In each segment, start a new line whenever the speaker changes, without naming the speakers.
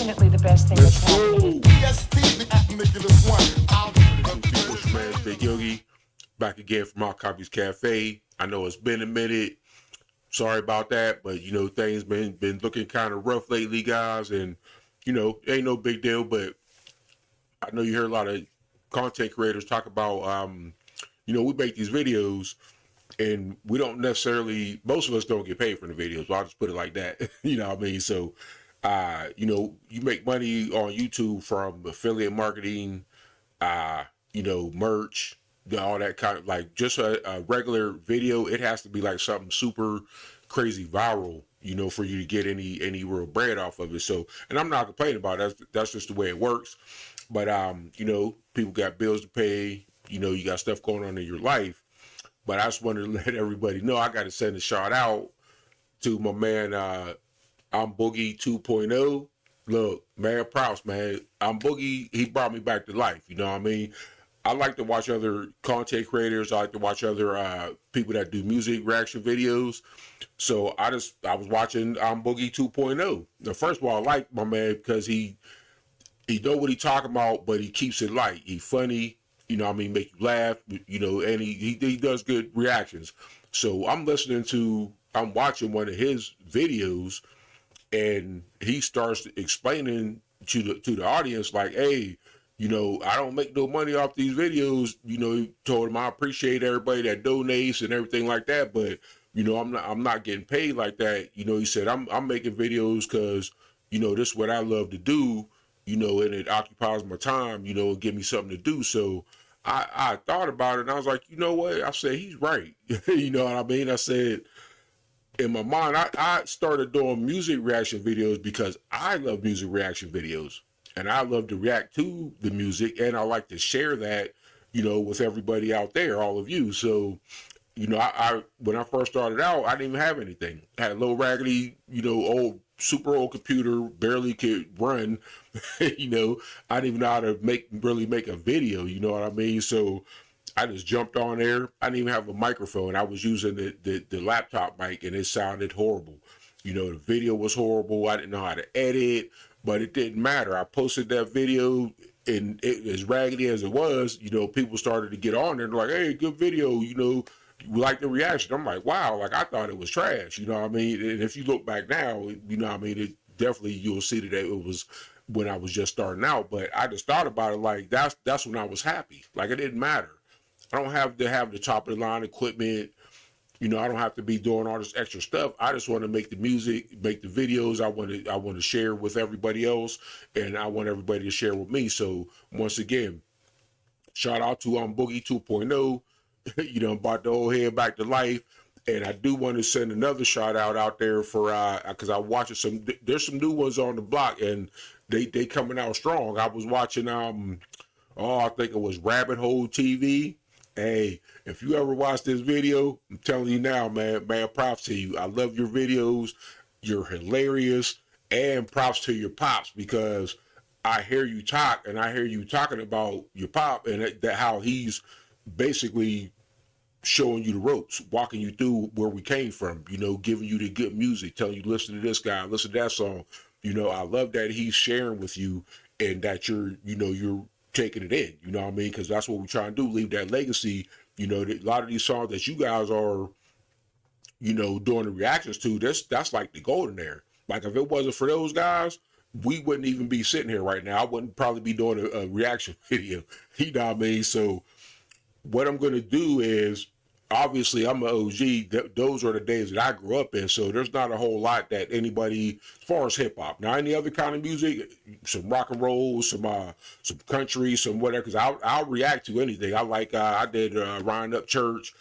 definitely the best thing that's happening.
EST, making this one.
People's man, Big Yogi, back again from Our Copies Cafe. I know it's been a minute. Sorry about that, but you know things been looking kind of rough lately, guys, and you know ain't no big deal. But I know you hear a lot of content creators talk about, you know, we make these videos and we don't necessarily, most of us don't get paid for the videos. So I'll just put it like that. You know what I mean? So, you know, you make money on YouTube from affiliate marketing, you know, merch, all that kind of like just a regular video. It has to be like something super crazy viral, you know, for you to get any real bread off of it. So, and I'm not complaining about it. That's just the way it works. But you know, people got bills to pay. You know, you got stuff going on in your life. But I just wanted to let everybody know I got to send a shout out to my man. I'm Boogie 2.0. Look, man, props, man. I'm Boogie. He brought me back to life. You know what I mean? I like to watch other content creators. I like to watch other people that do music reaction videos. So I was watching Boogie 2.0. Now, first of all, I like my man because he know what he talking about, but he keeps it light. He funny, you know what I mean, make you laugh, you know, and he does good reactions. So I'm watching one of his videos and he starts explaining to the audience like, hey, you know, I don't make no money off these videos. You know, he told him I appreciate everybody that donates and everything like that, but you know, I'm not getting paid like that. You know, he said I'm making videos because you know this is what I love to do. You know, and it occupies my time. You know, and give me something to do. So I thought about it and I was like, you know what? I said he's right. You know what I mean? I said in my mind, I started doing music reaction videos because I love music reaction videos and I love to react to the music and I like to share that, you know, with everybody out there, all of you. So, you know, I when I first started out, I didn't even have anything. I had a little raggedy, you know, super old computer, barely could run. You know, I didn't even know how to really make a video, you know what I mean? So I just jumped on there. I didn't even have a microphone. I was using the laptop mic and it sounded horrible. You know, the video was horrible. I didn't know how to edit, but it didn't matter. I posted that video and it, as raggedy as it was, you know, people started to get on there and like, hey, good video, you know, you like the reaction. I'm like, wow, like I thought it was trash, you know what I mean? And if you look back now, you know what I mean, it definitely you'll see that it was when I was just starting out. But I just thought about it like that's when I was happy. Like it didn't matter. I don't have to have the top of the line equipment. You know, I don't have to be doing all this extra stuff. I just want to make the music, make the videos. I want to share with everybody else, and I want everybody to share with me. So once again, shout out to Boogie 2.0. You know, brought the old head back to life. And I do want to send another shout out there for because I watching there's some new ones on the block and they coming out strong. I was watching I think it was Rabbit Hole TV. Hey, if you ever watch this video, I'm telling you now, man, props to you. I love your videos. You're hilarious. And props to your pops because I hear you talk and I hear you talking about your pop and that how he's basically showing you the ropes, walking you through where we came from, you know, giving you the good music, telling you, listen to this guy, listen to that song. You know, I love that he's sharing with you and that you're taking it in, you know what I mean? Because that's what we're trying to do, leave that legacy. You know, a lot of these songs that you guys are, you know, doing the reactions to, that's like the golden era. Like if it wasn't for those guys, we wouldn't even be sitting here right now. I wouldn't probably be doing a reaction video. You know what I mean? So what I'm going to do is, obviously, I'm an OG. Those are the days that I grew up in. So there's not a whole lot that anybody, as far as hip hop. Now, any other kind of music, some rock and roll, some country, some whatever. Because I'll react to anything. I like. I did Ryan Up Church,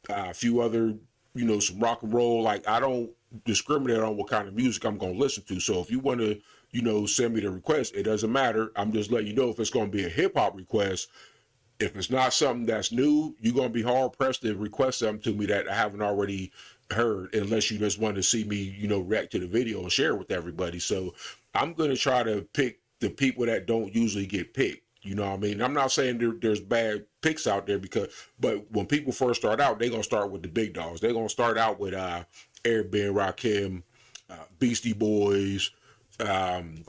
a few other, you know, some rock and roll. Like I don't discriminate on what kind of music I'm going to listen to. So if you want to, you know, send me the request, it doesn't matter. I'm just letting you know if it's going to be a hip hop request. If it's not something that's new, you're going to be hard pressed to request something to me that I haven't already heard, unless you just want to see me, you know, react to the video and share with everybody. So I'm going to try to pick the people that don't usually get picked. You know what I mean? I'm not saying there's bad picks out there but when people first start out, they're going to start with the big dogs. They're going to start out with Eric Ben, Rakim, Beastie Boys,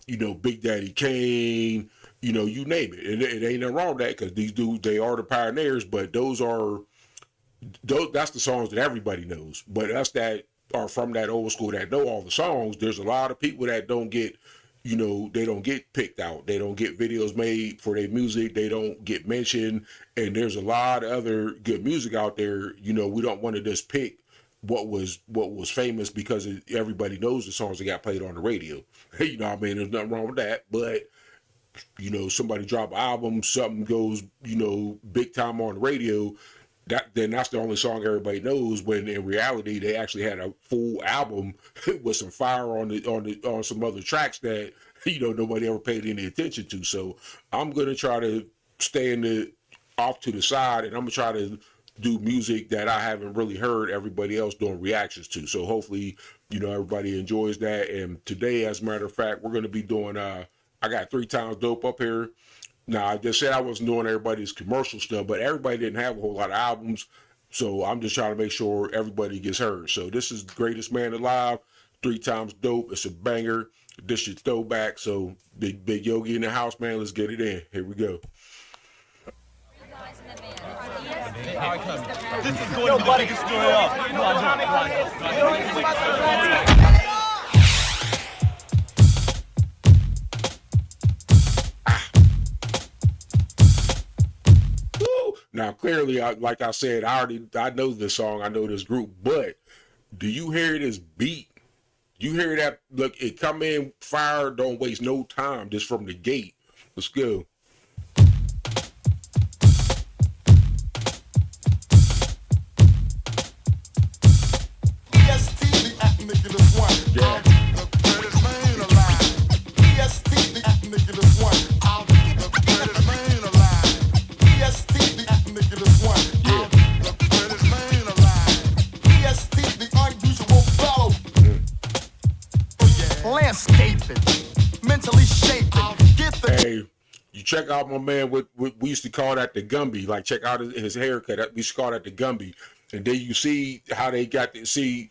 You know, Big Daddy Kane, you know, you name it. And it ain't nothing wrong with that because these dudes, they are the pioneers, but that's the songs that everybody knows. But us that are from that old school that know all the songs, there's a lot of people that don't get, you know, they don't get picked out. They don't get videos made for their music. They don't get mentioned. And there's a lot of other good music out there. You know, we don't want to just pick what was famous because everybody knows the songs that got played on the radio. You know what I mean? There's nothing wrong with that. But, you know, somebody drop an album, something goes, you know, big time on the radio, then that's the only song everybody knows, when in reality they actually had a full album with some fire on some other tracks that, you know, nobody ever paid any attention to. So I'm gonna try to stay off to the side, and I'm gonna try to do music that I haven't really heard everybody else doing reactions to. So hopefully, you know, everybody enjoys that. And today, as a matter of fact, we're gonna be doing I got 3 Times Dope up here. Now, I just said I wasn't doing everybody's commercial stuff, but everybody didn't have a whole lot of albums. So I'm just trying to make sure everybody gets heard. So this is Greatest Man Alive, 3 Times Dope. It's a banger. This is throwback. So Big Yogi in the house, man. Let's get it in. Here we go.
This is going to be the biggest story up.
Now, clearly, like I said, I know this song, I know this group, but do you hear this beat? You hear that? Look, it come in fire, don't waste no time, just from the gate. Let's go.
EST, the Nicholas one.
Yeah.
The greatest man alive. EST, the Nicholas one. The greatest man alive. EST, the Nicholas one.
Yeah.
The greatest man alive. EST, the unusual fellow. Oh, yeah.
Landscaping, mentally shaping. Get the
Hey, you check out my man. What we used to call that the Gumby. Like, check out his haircut. We used to call that the Gumby. And then you see how they got to see.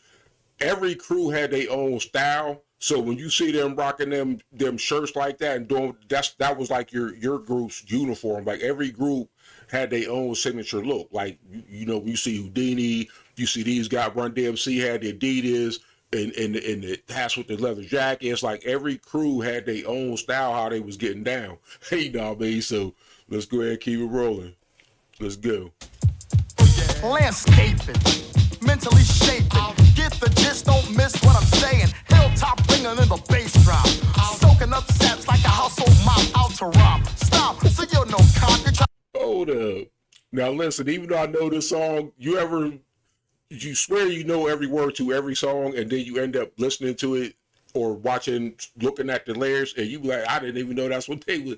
Every crew had their own style. So when you see them rocking them shirts like that and doing that was like your group's uniform. Like, every group had their own signature look. Like, you know, you see Houdini, you see these guys. Run DMC had the Adidas and the hats with the leather jackets. Like, every crew had their own style how they was getting down. You know what I mean? So let's go ahead and keep it rolling. Let's go.
landscaping, mentally shaping. Get the gist, don't miss what I'm saying. Hilltop ringing in the bass drop. Soaking up saps like a household mop out to rob. Stop, so you're no cop. You're
Hold up. Now listen, even though I know this song, you swear you know every word to every song, and then you end up listening to it or looking at the lyrics, and you be like, I didn't even know that's what they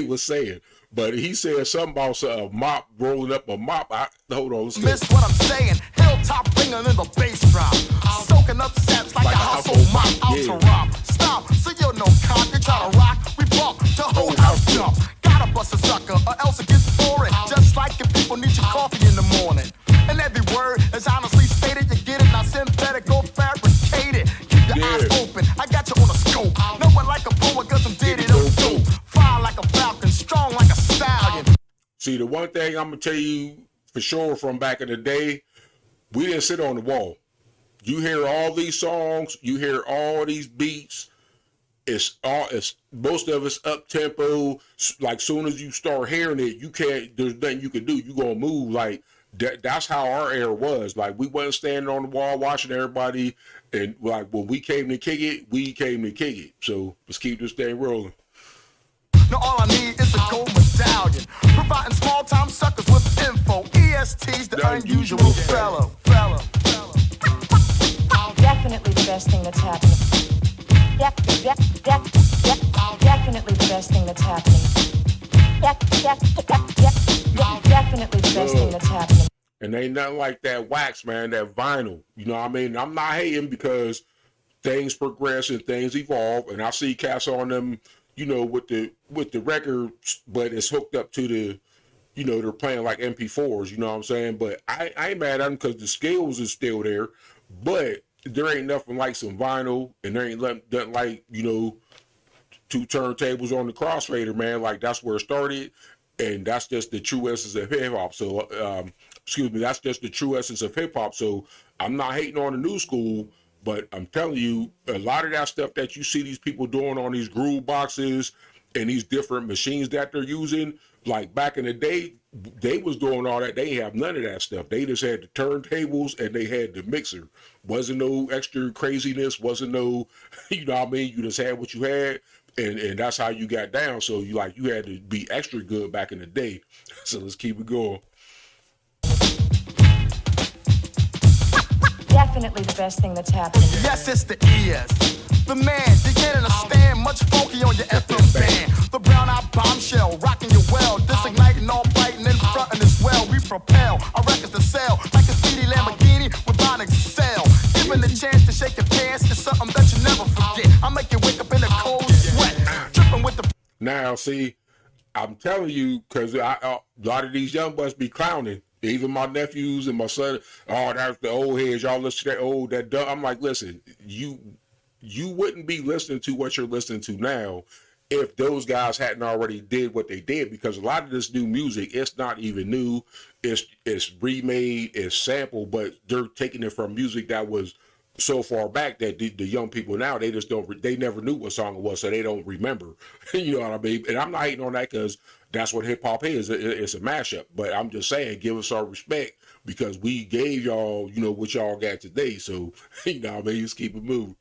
was saying. But he said something about a mop, rolling up a mop. Hold on, let's go.
miss what I'm saying. Hilltop ringing in the bass drop. Soaking up saps like a household mop out
yeah.
to rob. Stop, so you're no cop. You're trying to rock, we bump, the whole house jump. Gotta bust a sucker, or else it gets boring. Just like if people need your coffee in the morning. And every word is honestly stated. You get it, not synthetic or fabricated. Keep your eyes open, I got you on a scope. No one like a poet, cause I'm did it on dope. Fly like a falcon, strong like a stallion.
See, the one thing I'm gonna tell you for sure from back in the day, we didn't sit on the wall. You hear all these songs, you hear all these beats. It's most of it's up tempo. Like, soon as you start hearing it, there's nothing you can do. You gonna move like that. That's how our era was. Like, we wasn't standing on the wall watching everybody. And like, when we came to kick it, we came to kick it. So let's keep this thing rolling.
Now all I need is a gold medallion, providing small-time suckers with info. EST's the unusual fellow.
Definitely the best thing that's happening. Definitely the best thing that's happening. Definitely the best thing that's happening.
And ain't nothing like that wax, man, that vinyl. You know what I mean? I'm not hating because things progress and things evolve, and I see cats on them, you know, with the record, but it's hooked up to the, you know, they're playing like MP4s, you know what I'm saying? But I ain't mad at them because the skills is still there. But there ain't nothing like some vinyl, and there ain't nothing like, you know, two turntables on the crossfader, man. Like, that's where it started, and that's just the true essence of hip hop. So, excuse me, that's just the true essence of hip hop. So, I'm not hating on the new school, but I'm telling you, a lot of that stuff that you see these people doing on these groove boxes and these different machines that they're using, like back in the day, they was doing all that. They didn't have none of that stuff. They just had the turntables and they had the mixer. Wasn't no extra craziness. Wasn't no, you know what I mean? You just had what you had, and that's how you got down. So you had to be extra good back in the day. So let's keep it going.
Definitely the best thing that's happening.
Yes, it's the ES. The man, you can't understand. Much funky on your FM band. The brown-eyed bombshell, rocking your well. Disigniting all biting in front as well. We propel our records to sell like a speedy Lamborghini with Bionic Cell. Given the chance to shake your pants is something that you never forget. I make you wake up in a cold sweat. Dripping with the...
Now, see, I'm telling you, because a lot of these young bucks be clowning. Even my nephews and my son, oh, that's the old heads. Y'all listen to that old, that dumb. I'm like, listen, you wouldn't be listening to what you're listening to now if those guys hadn't already did what they did, because a lot of this new music, it's not even new. It's remade, it's sampled, but they're taking it from music that was so far back that the young people now, they just don't, they never knew what song it was, so they don't remember. You know what I mean? And I'm not hating on that, because that's what hip hop is. It's a mashup. But I'm just saying, give us our respect, because we gave y'all, you know, what y'all got today. So, you know what I mean? Just keep it moving.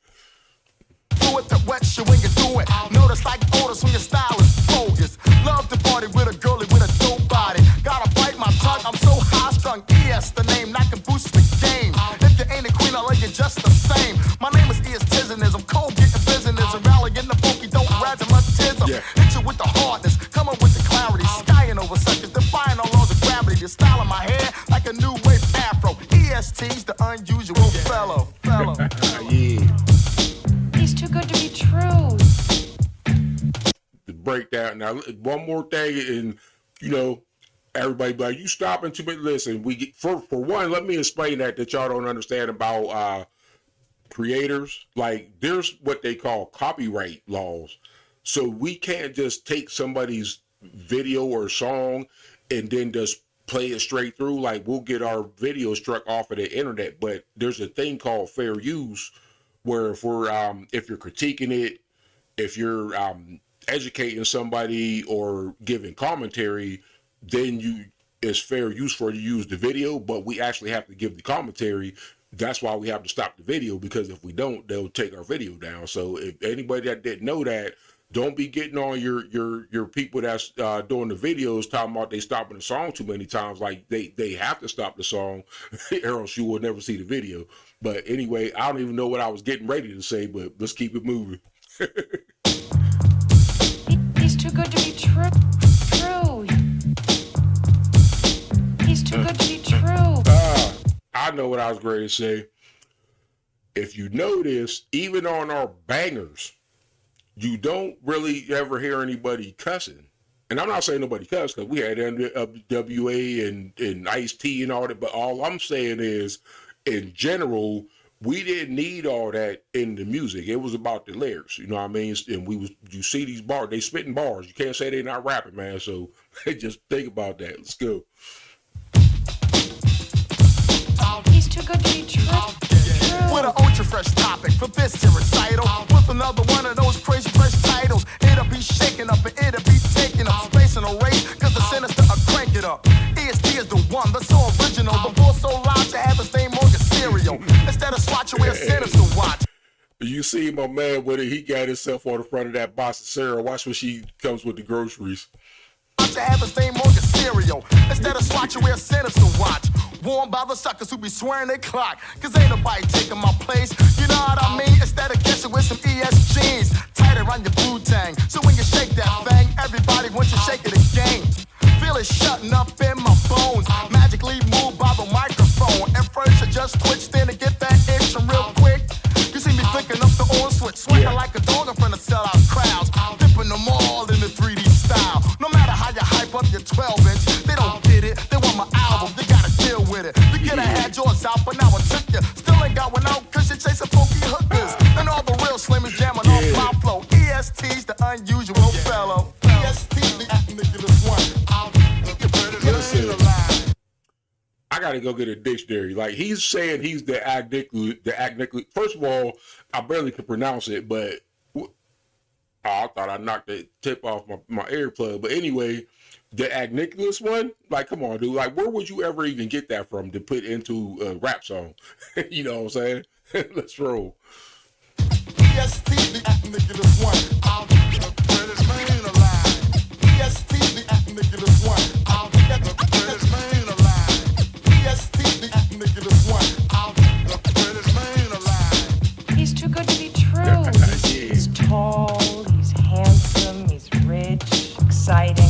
Do it that wet you when you do it. Notice like odors when your style is bogus. Love to party with a girlie with a dope body. Gotta bite my tongue, I'm so high strung. ES, the name that can boost the game. If you ain't a queen, I love you just the same. My name is EST, I'm cold getting business. And rallying the funky, don't rhythmatism.
Yeah.
Hit you with the hardness, come up with the clarity. Skying over suckers, defying all laws of gravity. The style of my hair, like a new wave afro. EST's the unusual fellow.
Yeah.
He's too good to be true.
To break that. Now, one more thing, and, you know, everybody be like, you stopping too much. Listen, we get, for one, let me explain that y'all don't understand about creators. Like, there's what they call copyright laws. So we can't just take somebody's video or song and then just play it straight through. Like, we'll get our video struck off of the internet, but there's a thing called fair use, where if you're critiquing it, if you're educating somebody or giving commentary, then it's fair use for you to use the video, but we actually have to give the commentary. That's why we have to stop the video, because if we don't, they'll take our video down. So if anybody that didn't know that, don't be getting on your people that's doing the videos talking about they stopping the song too many times. Like, they have to stop the song or else you will never see the video. But anyway, I don't even know what I was getting ready to say, but let's keep it moving.
He's too good to be true. He's too good to be true.
I know what I was ready to say. If you notice, even on our bangers, you don't really ever hear anybody cussing. And I'm not saying nobody cussed, because we had NWA and Ice-T and all that, but all I'm saying is, in general, we didn't need all that in the music. It was about the lyrics, you know what I mean? And you see these bars, they spitting bars. You can't say they're not rapping, man. So just think about that. Let's go.
He's too good to be true.
With an ultra fresh topic for this here recital. With another one of those crazy fresh titles. It'll be shaking up and it'll be taking up space in a race, cause the sinister will crank it up. EST is the one, that's so original. The boy so loud to have his name on your cereal. Instead of swatching where sinister watch.
You see my man with it, he got himself on the front of that box of cereal. Watch when she comes with the groceries.
To have his name on your cereal. Instead of swatching where sinister watch. Warned by the suckers who be swearing they clock. Cause ain't nobody taking my place. You know what I mean? Instead of guessing with some ES jeans. Tight around your blue tang. So when you shake that thing, everybody wants you to shake it again. Feel it shutting up in my bones. Magically moved by the microphone. And first I just twitched in to get that itching real quick. You see me flicking up the on switch. Swinging like a dog in front of sellout crowds. Dipping them all in the 3D style. No matter how you hype up your 12-inch, they don't get it. They want my album, they gotta deal with it. The kid I had yours out, but now I took you. Still ain't got one out, cause you chasing
go get a dictionary. Like, he's saying he's the agniculate. First of all, I barely can pronounce it, but I thought I knocked the tip off my earplug. But anyway, the agniculus one, like, come on, dude. Like, where would you ever even get that from to put into a rap song? You know what I'm saying? Let's roll.
EST, the Nicholas one. I'll get the greatest man alive. EST, the Nicholas one. I'll get the greatest man alive. EST, the Nicholas one. I'll get the greatest man alive.
He's too good to be true. He's tall, he's handsome, he's rich, exciting.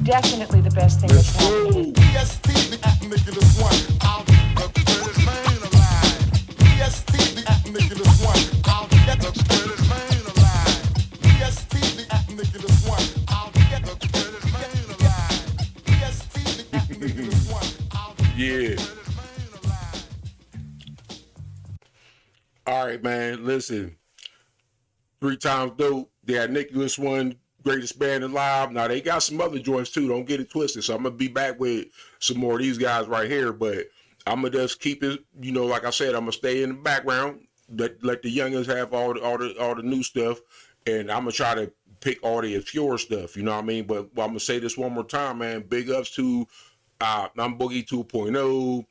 Definitely the best thing that's happened to him.
EST, the Nicholas one. I'll get the greatest man alive. EST, the Nicholas one. I'll get the greatest man alive. EST, the Nicholas one. I'll get the greatest man alive. EST, the Nicholas one. I'll get
Yeah.
the greatest man alive.
All right, man. Listen, 3 times dope. The agniculus one, greatest band alive. Now they got some other joints too. Don't get it twisted. So I'm gonna be back with some more of these guys right here. But I'm gonna just keep it. You know, like I said, I'm gonna stay in the background. Let the youngins have all the new stuff, and I'm gonna try to pick all the obscure stuff. You know what I mean? But I'm gonna say this one more time, man. Big ups to I'm Boogie 2.0.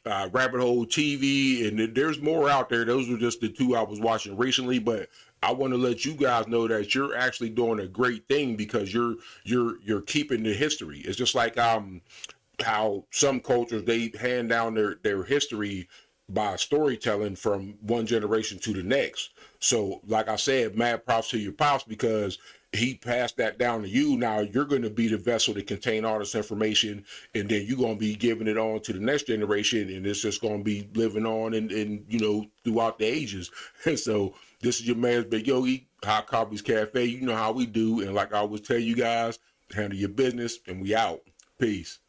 Rabbit Hole TV, and there's more out there. Those were just the 2 I was watching recently, but I want to let you guys know that you're actually doing a great thing because you're keeping the history. It's just like how some cultures, they hand down their history by storytelling from one generation to the next. So like I said, mad props to your pops because he passed that down to you. Now you're going to be the vessel to contain all this information, and then you're going to be giving it on to the next generation, and it's just going to be living on and you know, throughout the ages. And so this is your man's Big Yogi, Hot Coffee's Cafe. You know how we do, and like I always tell you guys, handle your business, and we out. Peace.